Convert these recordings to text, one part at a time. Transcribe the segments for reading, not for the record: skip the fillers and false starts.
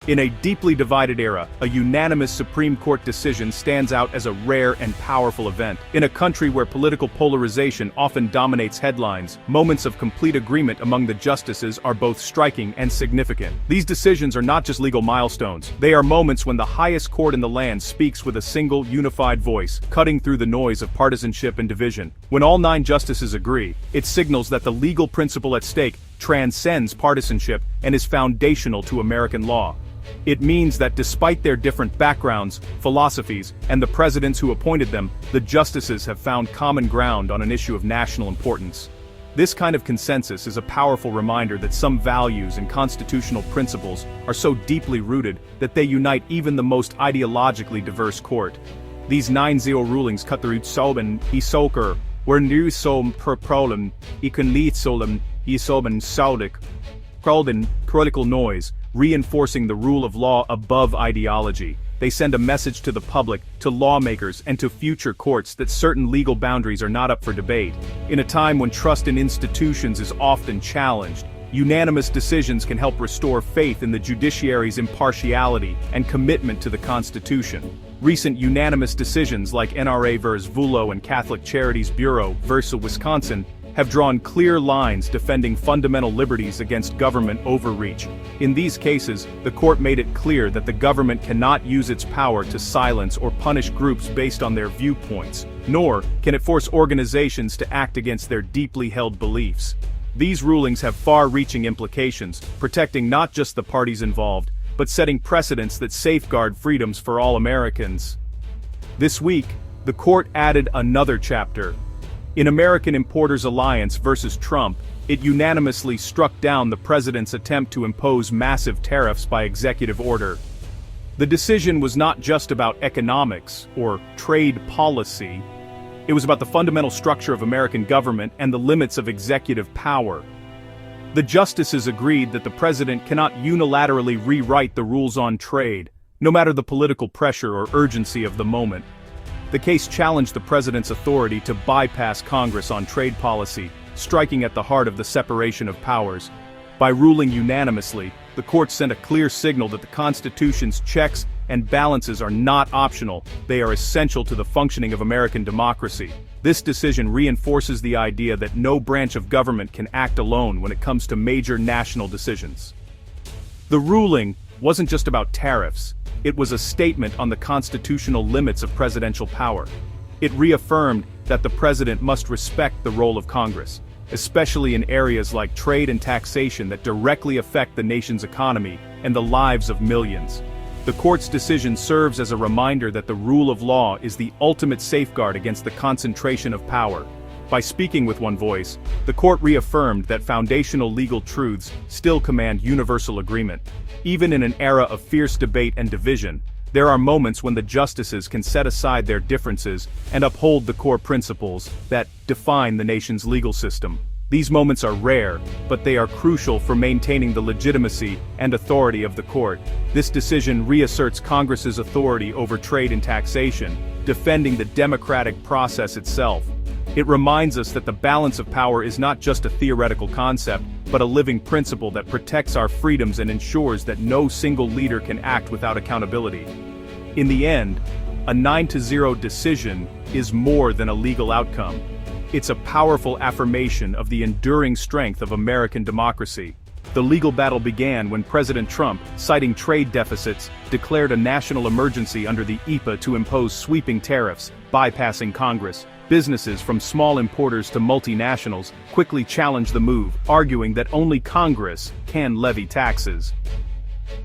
In a deeply divided era, a unanimous Supreme Court decision stands out as a rare and powerful event. In a country where political polarization often dominates headlines, moments of complete agreement among the justices are both striking and significant. These decisions are not just legal milestones, they are moments when the highest court in the land speaks with a single, unified voice, cutting through the noise of partisanship and division. When all 9 justices agree, it signals that the legal principle at stake transcends partisanship and is foundational to American law. It means that despite their different backgrounds, philosophies, and the presidents who appointed them, the justices have found common ground on an issue of national importance. This kind of consensus is a powerful reminder that some values and constitutional principles are so deeply rooted that they unite even the most ideologically diverse court. These 9-0 rulings cut through soben I soker, where nu som per problem, I kan lead solem, I soben saudik, critical noise, reinforcing the rule of law above ideology. They send a message to the public, to lawmakers, and to future courts that certain legal boundaries are not up for debate. In a time when trust in institutions is often challenged, unanimous decisions can help restore faith in the judiciary's impartiality and commitment to the Constitution. Recent unanimous decisions like NRA vs. Vullo and Catholic Charities Bureau vs. Wisconsin have drawn clear lines defending fundamental liberties against government overreach. In these cases, the court made it clear that the government cannot use its power to silence or punish groups based on their viewpoints, nor can it force organizations to act against their deeply held beliefs. These rulings have far-reaching implications, protecting not just the parties involved, but setting precedents that safeguard freedoms for all Americans. This week, the court added another chapter. In American Importers Alliance versus Trump, it unanimously struck down the president's attempt to impose massive tariffs by executive order. The decision was not just about economics or trade policy. It was about the fundamental structure of American government and the limits of executive power. The justices agreed that the president cannot unilaterally rewrite the rules on trade, no matter the political pressure or urgency of the moment. The case challenged the president's authority to bypass Congress on trade policy, striking at the heart of the separation of powers. By ruling unanimously, the court sent a clear signal that the Constitution's checks and balances are not optional, they are essential to the functioning of American democracy. This decision reinforces the idea that no branch of government can act alone when it comes to major national decisions. The ruling wasn't just about tariffs. It was a statement on the constitutional limits of presidential power. It reaffirmed that the president must respect the role of Congress, especially in areas like trade and taxation that directly affect the nation's economy and the lives of millions. The court's decision serves as a reminder that the rule of law is the ultimate safeguard against the concentration of power. By speaking with one voice, the court reaffirmed that foundational legal truths still command universal agreement. Even in an era of fierce debate and division, there are moments when the justices can set aside their differences and uphold the core principles that define the nation's legal system. These moments are rare, but they are crucial for maintaining the legitimacy and authority of the court. This decision reasserts Congress's authority over trade and taxation, defending the democratic process itself. It reminds us that the balance of power is not just a theoretical concept, but a living principle that protects our freedoms and ensures that no single leader can act without accountability. In the end, a 9-0 decision is more than a legal outcome. It's a powerful affirmation of the enduring strength of American democracy. The legal battle began when President Trump, citing trade deficits, declared a national emergency under the EPA to impose sweeping tariffs, bypassing Congress. Businesses from small importers to multinationals quickly challenged the move, arguing that only Congress can levy taxes.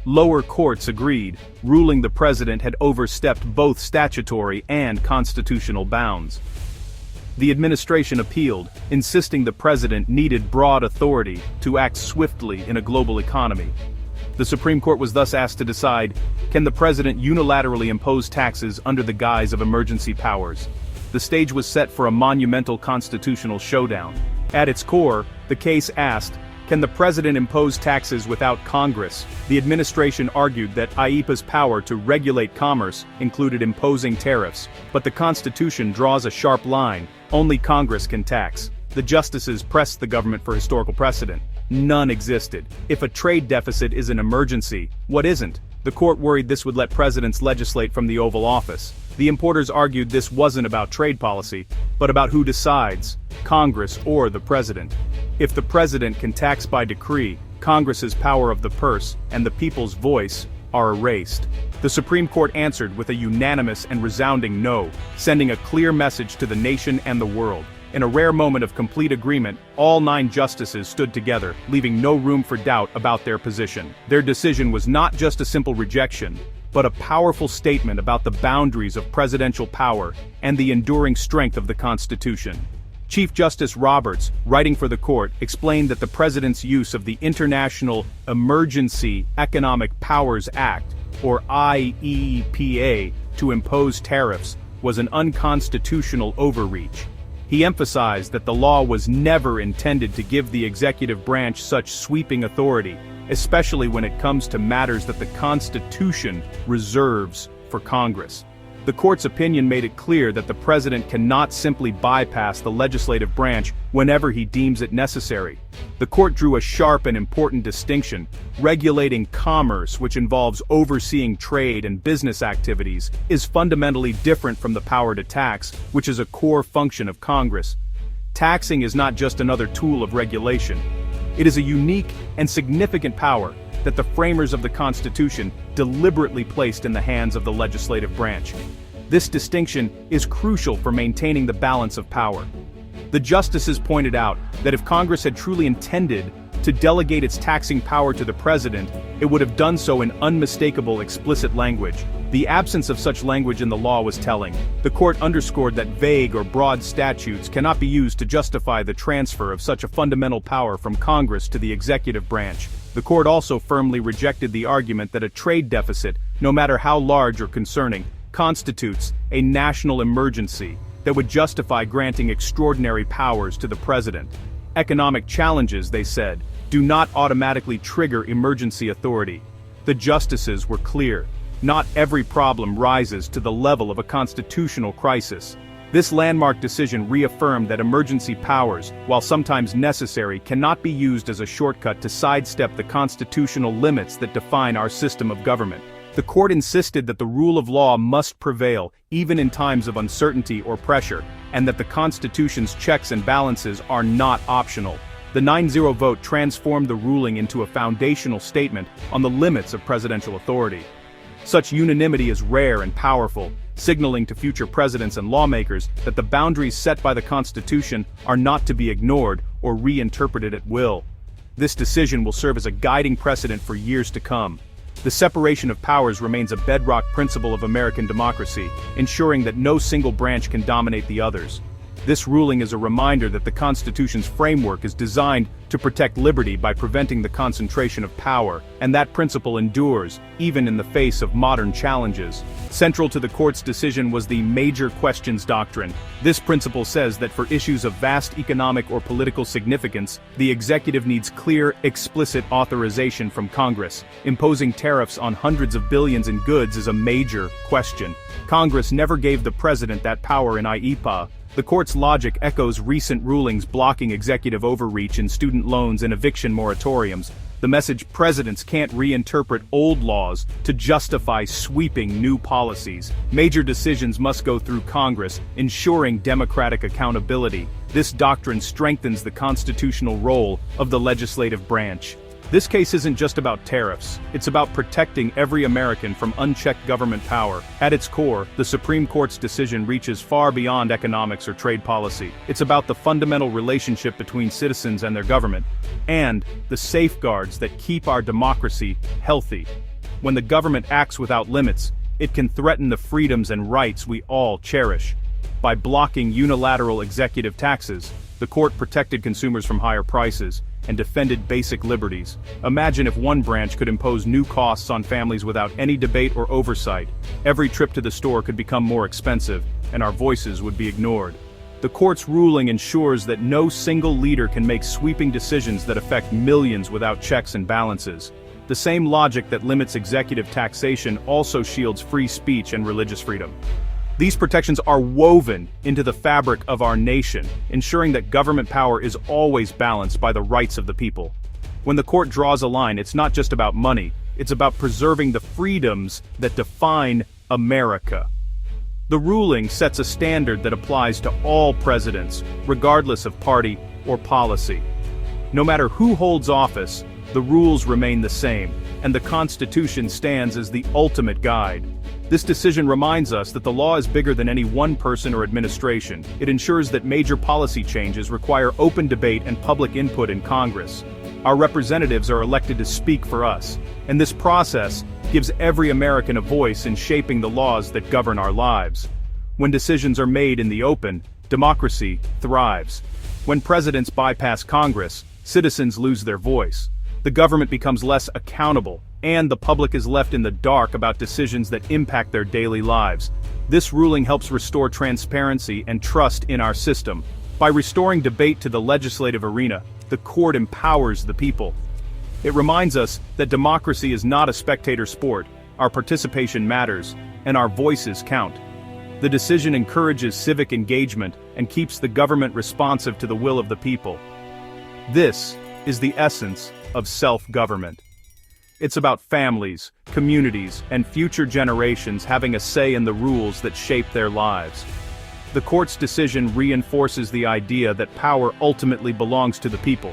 Lower courts agreed, ruling the president had overstepped both statutory and constitutional bounds. The administration appealed, insisting the president needed broad authority to act swiftly in a global economy. The Supreme Court was thus asked to decide, can the president unilaterally impose taxes under the guise of emergency powers? The stage was set for a monumental constitutional showdown. At its core, the case asked, can the president impose taxes without Congress? The administration argued that IEPA's power to regulate commerce included imposing tariffs, but the Constitution draws a sharp line. Only Congress can tax. The justices pressed the government for historical precedent. None existed. If a trade deficit is an emergency, what isn't? The court worried this would let presidents legislate from the Oval Office. The importers argued this wasn't about trade policy, but about who decides, Congress or the president. If the president can tax by decree, Congress's power of the purse and the people's voice are erased. The Supreme Court answered with a unanimous and resounding no, sending a clear message to the nation and the world. In a rare moment of complete agreement, all 9 justices stood together, leaving no room for doubt about their position. Their decision was not just a simple rejection, but a powerful statement about the boundaries of presidential power and the enduring strength of the Constitution. Chief Justice Roberts, writing for the court, explained that the president's use of the International Emergency Economic Powers Act, or IEEPA, to impose tariffs was an unconstitutional overreach. He emphasized that the law was never intended to give the executive branch such sweeping authority, especially when it comes to matters that the Constitution reserves for Congress. The court's opinion made it clear that the president cannot simply bypass the legislative branch whenever he deems it necessary. The court drew a sharp and important distinction. Regulating commerce, which involves overseeing trade and business activities, is fundamentally different from the power to tax, which is a core function of Congress. Taxing is not just another tool of regulation. It is a unique and significant power that the framers of the Constitution deliberately placed in the hands of the legislative branch. This distinction is crucial for maintaining the balance of power. The justices pointed out that if Congress had truly intended to delegate its taxing power to the president, it would have done so in unmistakable explicit language. The absence of such language in the law was telling. The court underscored that vague or broad statutes cannot be used to justify the transfer of such a fundamental power from Congress to the executive branch. The court also firmly rejected the argument that a trade deficit, no matter how large or concerning, constitutes a national emergency that would justify granting extraordinary powers to the president. Economic challenges, they said, do not automatically trigger emergency authority. The justices were clear. Not every problem rises to the level of a constitutional crisis. This landmark decision reaffirmed that emergency powers, while sometimes necessary, cannot be used as a shortcut to sidestep the constitutional limits that define our system of government. The court insisted that the rule of law must prevail, even in times of uncertainty or pressure, and that the Constitution's checks and balances are not optional. The 9-0 vote transformed the ruling into a foundational statement on the limits of presidential authority. Such unanimity is rare and powerful, signaling to future presidents and lawmakers that the boundaries set by the Constitution are not to be ignored or reinterpreted at will. This decision will serve as a guiding precedent for years to come. The separation of powers remains a bedrock principle of American democracy, ensuring that no single branch can dominate the others. This ruling is a reminder that the Constitution's framework is designed to protect liberty by preventing the concentration of power, and that principle endures, even in the face of modern challenges. Central to the court's decision was the major questions doctrine. This principle says that for issues of vast economic or political significance, the executive needs clear, explicit authorization from Congress. Imposing tariffs on hundreds of billions in goods is a major question. Congress never gave the president that power in IEEPA. The court's logic echoes recent rulings blocking executive overreach in student loans and eviction moratoriums. The message: presidents can't reinterpret old laws to justify sweeping new policies. Major decisions must go through Congress, ensuring democratic accountability. This doctrine strengthens the constitutional role of the legislative branch. This case isn't just about tariffs, it's about protecting every American from unchecked government power. At its core, the Supreme Court's decision reaches far beyond economics or trade policy. It's about the fundamental relationship between citizens and their government, and the safeguards that keep our democracy healthy. When the government acts without limits, it can threaten the freedoms and rights we all cherish. By blocking unilateral executive taxes, the court protected consumers from higher prices and defended basic liberties. Imagine if one branch could impose new costs on families without any debate or oversight. Every trip to the store could become more expensive, and our voices would be ignored. The court's ruling ensures that no single leader can make sweeping decisions that affect millions without checks and balances. The same logic that limits executive taxation also shields free speech and religious freedom. These protections are woven into the fabric of our nation, ensuring that government power is always balanced by the rights of the people. When the court draws a line, it's not just about money, It's about preserving the freedoms that define America. The ruling sets a standard that applies to all presidents, regardless of party or policy. No matter who holds office, the rules remain the same, and the Constitution stands as the ultimate guide. This decision reminds us that the law is bigger than any one person or administration. It ensures that major policy changes require open debate and public input in Congress. Our representatives are elected to speak for us, and this process gives every American a voice in shaping the laws that govern our lives. When decisions are made in the open, democracy thrives. When presidents bypass Congress, citizens lose their voice. The government becomes less accountable, and the public is left in the dark about decisions that impact their daily lives. This ruling helps restore transparency and trust in our system. By restoring debate to the legislative arena, the court empowers the people. It reminds us that democracy is not a spectator sport, our participation matters, and our voices count. The decision encourages civic engagement and keeps the government responsive to the will of the people. This is the essence of self-government. It's about families, communities, and future generations having a say in the rules that shape their lives. The court's decision reinforces the idea that power ultimately belongs to the people.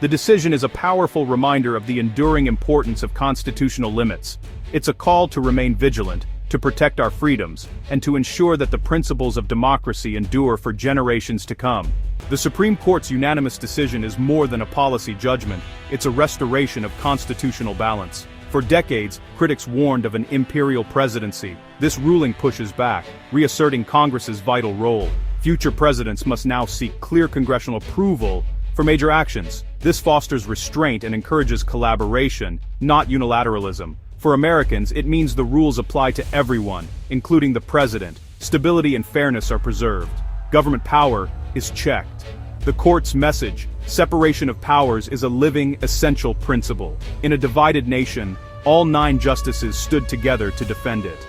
The decision is a powerful reminder of the enduring importance of constitutional limits. It's a call to remain vigilant, to protect our freedoms, and to ensure that the principles of democracy endure for generations to come. The Supreme Court's unanimous decision is more than a policy judgment, it's a restoration of constitutional balance. For decades, critics warned of an imperial presidency. This ruling pushes back, reasserting Congress's vital role. Future presidents must now seek clear congressional approval for major actions. This fosters restraint and encourages collaboration, not unilateralism. For Americans, it means the rules apply to everyone, including the president. Stability and fairness are preserved. Government power is checked. The court's message, separation of powers, is a living, essential principle. In a divided nation, all 9 justices stood together to defend it.